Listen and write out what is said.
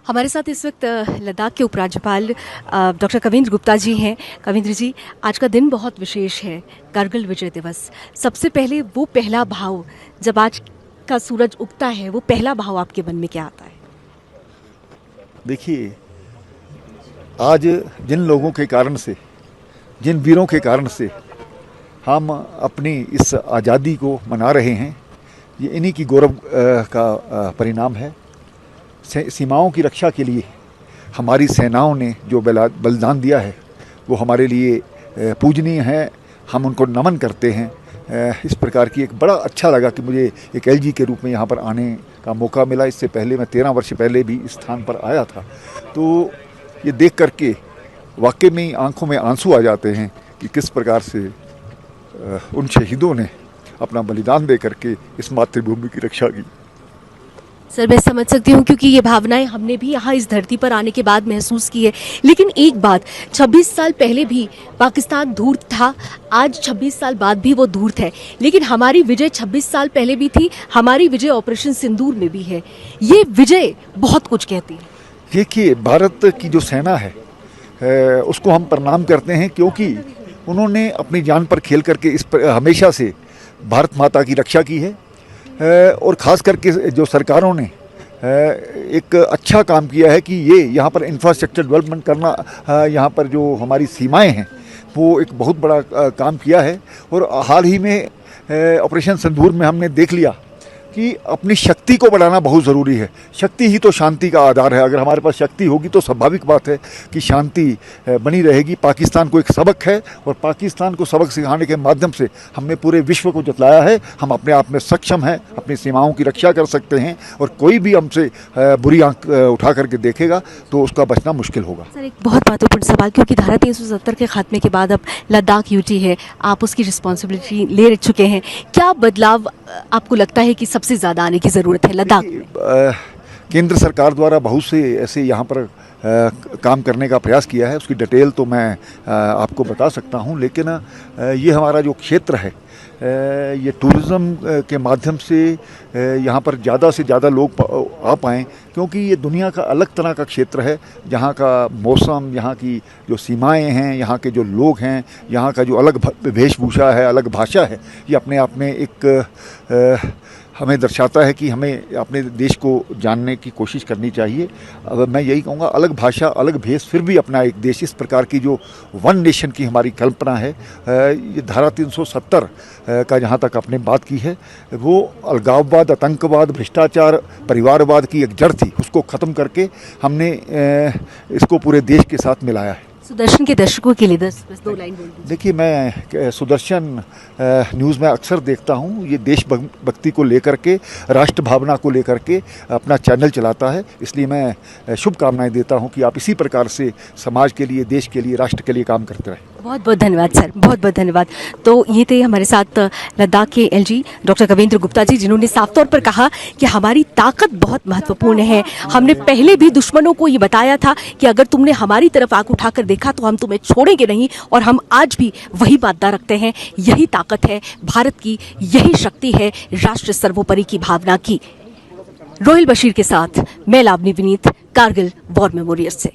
हमारे साथ इस वक्त लद्दाख के उपराज्यपाल डॉक्टर कविंद्र गुप्ता जी हैं। कविंद्र जी, आज का दिन बहुत विशेष है, कारगिल विजय दिवस। सबसे पहले वो पहला भाव, जब आज का सूरज उगता है, वो पहला भाव आपके मन में क्या आता है? देखिए, आज जिन लोगों के कारण से, जिन वीरों के कारण से हम अपनी इस आज़ादी को मना रहे हैं, ये इन्हीं की गौरव का परिणाम है। सीमाओं की रक्षा के लिए हमारी सेनाओं ने जो बलिदान दिया है वो हमारे लिए पूजनीय है। हम उनको नमन करते हैं। इस प्रकार की एक बड़ा अच्छा लगा कि मुझे एक एलजी के रूप में यहाँ पर आने का मौका मिला। इससे पहले मैं 13 वर्ष पहले भी इस स्थान पर आया था। तो ये देख करके वाकई में आंखों में आंसू आ जाते हैं कि किस प्रकार से उन शहीदों ने अपना बलिदान दे करके इस मातृभूमि की रक्षा की। सर, मैं समझ सकती हूँ, क्योंकि ये भावनाएं हमने भी यहाँ इस धरती पर आने के बाद महसूस की है। लेकिन एक बात, 26 साल पहले भी पाकिस्तान धूर्त था, आज 26 साल बाद भी वो धूर्त है। लेकिन हमारी विजय 26 साल पहले भी थी, हमारी विजय ऑपरेशन सिंदूर में भी है। ये विजय बहुत कुछ कहती है। देखिए, भारत की जो सेना है उसको हम प्रणाम करते हैं, क्योंकि उन्होंने अपनी जान पर खेल करके हमेशा से भारत माता की रक्षा की है। और ख़ास करके जो सरकारों ने एक अच्छा काम किया है कि ये यहाँ पर इंफ्रास्ट्रक्चर डेवलपमेंट करना, यहाँ पर जो हमारी सीमाएं हैं वो एक बहुत बड़ा काम किया है। और हाल ही में ऑपरेशन सिंदूर में हमने देख लिया कि अपनी शक्ति को बढ़ाना बहुत ज़रूरी है। शक्ति ही तो शांति का आधार है। अगर हमारे पास शक्ति होगी तो स्वाभाविक बात है कि शांति बनी रहेगी। पाकिस्तान को एक सबक है और पाकिस्तान को सबक सिखाने के माध्यम से हमने पूरे विश्व को जतलाया है हम अपने आप में सक्षम हैं, अपनी सीमाओं की रक्षा कर सकते हैं। और कोई भी हमसे बुरी आंख उठा करके देखेगा तो उसका बचना मुश्किल होगा। सर, एक बहुत महत्वपूर्ण सवाल, क्योंकि धारा 370 के खात्मे के बाद अब लद्दाख यूटी है, आप उसकी रिस्पॉन्सिबिलिटी ले चुके हैं। क्या बदलाव आपको लगता है कि सबसे ज़्यादा आने की ज़रूरत है लद्दाख में? केंद्र सरकार द्वारा बहुत से ऐसे यहाँ पर काम करने का प्रयास किया है। उसकी डिटेल तो मैं आपको बता सकता हूँ, लेकिन ये हमारा जो क्षेत्र है ये टूरिज़्म के माध्यम से यहाँ पर ज़्यादा से ज़्यादा लोग आ पाएँ, क्योंकि ये दुनिया का अलग तरह का क्षेत्र है। यहाँ का मौसम, यहाँ की जो सीमाएं हैं, यहाँ के जो लोग हैं, यहाँ का जो अलग वेशभूषा है, अलग भाषा है, ये अपने आप में एक हमें दर्शाता है कि हमें अपने देश को जानने की कोशिश करनी चाहिए। अब मैं यही कहूँगा, अलग भाषा, अलग भेष, फिर भी अपना एक देश। इस प्रकार की जो वन नेशन की हमारी कल्पना है, ये धारा 370 का जहाँ तक आपने बात की है, वो अलगाववाद, आतंकवाद, भ्रष्टाचार, परिवारवाद की एक जड़ थी। उसको ख़त्म करके हमने इसको पूरे देश के साथ मिलाया है। सुदर्शन के दर्शकों के लिए बस 2 लाइन बोल दीजिए। देखिए, मैं सुदर्शन न्यूज़ में अक्सर देखता हूँ। ये देशभक्ति को लेकर के, राष्ट्र भावना को लेकर के अपना चैनल चलाता है। इसलिए मैं शुभकामनाएं देता हूँ कि आप इसी प्रकार से समाज के लिए, देश के लिए, राष्ट्र के लिए काम करते रहें। बहुत बहुत धन्यवाद सर, बहुत बहुत धन्यवाद। तो ये थे हमारे साथ लद्दाख के एलजी डॉक्टर कविंद्र गुप्ता जी, जिन्होंने साफ तौर पर कहा कि हमारी ताकत बहुत महत्वपूर्ण है। हमने पहले भी दुश्मनों को ये बताया था कि अगर तुमने हमारी तरफ आंख उठाकर देखा तो हम तुम्हें छोड़ेंगे नहीं, और हम आज भी वही वादा रखते हैं। यही ताकत है भारत की, यही शक्ति है राष्ट्र सर्वोपरि की भावना की। रोहिल बशीर के साथ मैं लावनी विनीत, कारगिल वॉर मेमोरियल से।